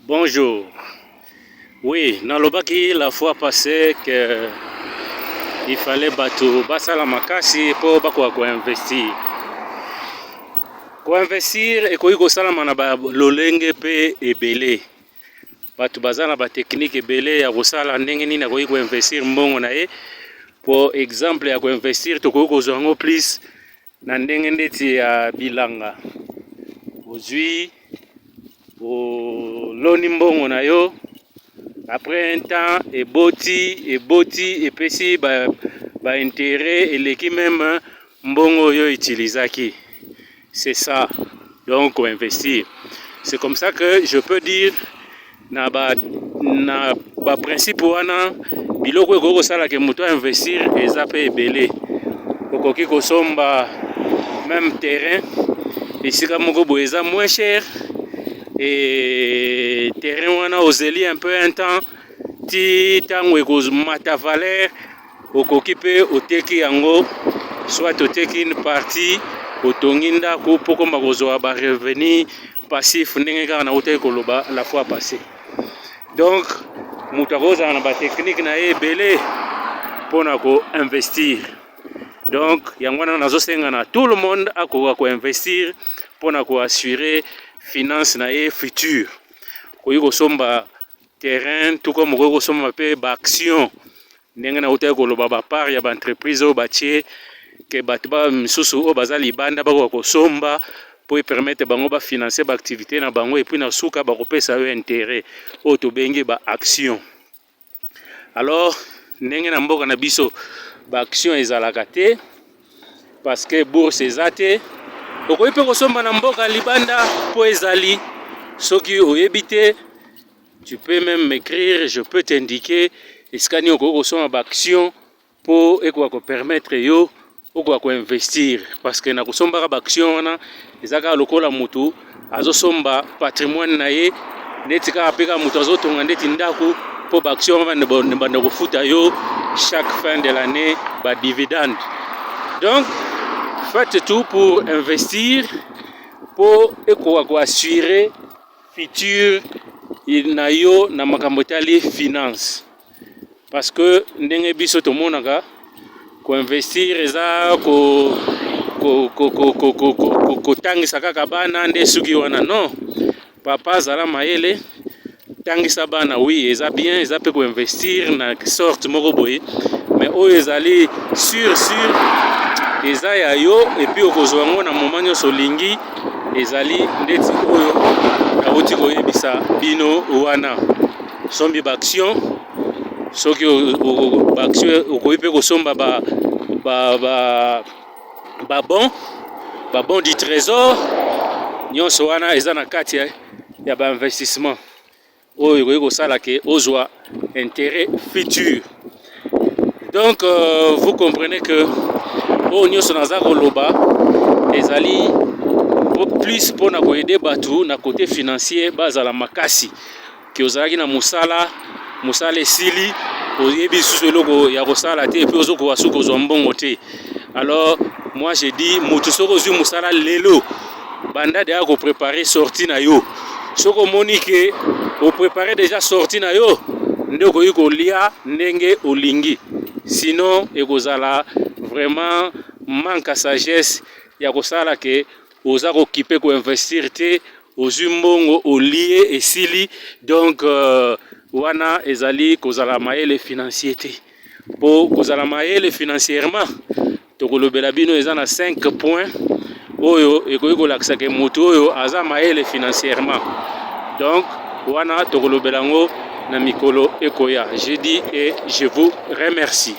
Bonjour. Oui, nalobaki la fois passée que il fallait batu basala makasi pour bakwa ko investir. Ko investir e ko iko sala mana ba lolenge pe ebele. Batu bazana ba technique ebele ya kosala ndenge nini ko iko investir mbongo na ye. Pour exemple ya ko investir to ko zongo plus na ndenge ndeti ya bilanga. Ozui loni mbongo na yo, après un temps eboti epesi ba intérêt eleki même mbongo yo utilisaki. C'est ça, donc investir. C'est comme ça que je peux dire na ba principe wana biloko eko sala ke muto investir eza pe ebele. Okoki kosomba même terrain esika moko bo eza moins cher. Et terrain wana ozeli un peu un temps ti tango ekozomata valeur okoki pe oteki yango soit oteki une partie otongi ndako po komba kozwa ba revenu passif ndenge kaka na oteki koloba la fois passée. Donc mutu akozala na ba technique na ye ebele mpona ko investir. Donc yango wana nazosenga na tout le monde akoka ko investir mpona ko assurer finance na ye futur. Koyi kosomba terrain tout comme koyi kosomba pe ba action ndenge na utaki koloba ba part ya ba entreprise o batie ke batu ba misusu o baza libanda bako kosomba pour permettre bango ba financer ba activité na bango et puis na suka ba kopesa yo intérêt o to bengi ba action. Alors ndenge na mboka na biso ba action ezalaka te parce que bourse ezate. Okoyi pe kosomba na mboka libanda po ezali soki oyebite, tu peux même m'écrire, je peux t'indiquer eskani okoyi kosomba ba action po ekoka ko permettre yo okoka ko investir parce que na kosomba ba action wana ezaka lokola mutu azosomba patrimoine na ye neti kaka pe ka mutu azotonga ndeti ndako po ba action banda kofuta yo chaque fin de l'année ba dividende. Donc faites tout pour investir, pour assurer futur na yo na makambo tali finance. Parce que ndenge biso to monaka ko investir eza ko tangisa kaka bana nde suki wana non. Papa zala mayele tangisa bana oui eza bien eza pe ko investir na sorte moko boye mais o ezali sur eza ya yo et puis okozwa ngo na moment nyonso lingi ezali ndeti oyo nauti koyebisa bino wana sombi ba action soki ba action okoyi pe kosomba ba bon du trésor nyonso wana eza na kati ya ba investissement oyo koyi kosala ke ozwa intérêt futur. Donc vous comprenez que o nyonso naza koloba ezali plus mpona koyede batu na côté financier bazala makasi ki ozalaki na musala esili oyebi susu eloko ya kosala te epuis ozokoka suki ozwa mbongo te. Alors moi je dis mutu soko ozwi musala lelo banda deya koprépare sorti na yo soko omoni ke oprépare déjà sorti na yo nde okoki kolia ndenge olingi, sinon ekozala vraiment manque à sagesse ya kosala ke oza kokipe ko investir te ozwi mbongo olie esili. Donc wana ezali kozala mayele financier te. Po kozala mayele financièrement tokolobela bino eza na 5 points oyo ekoki kolakisa ke mutu oyo aza mayele financièrement. Donc wana tokolobela ngo na mikolo ekoya. Je dis et je vous remercie.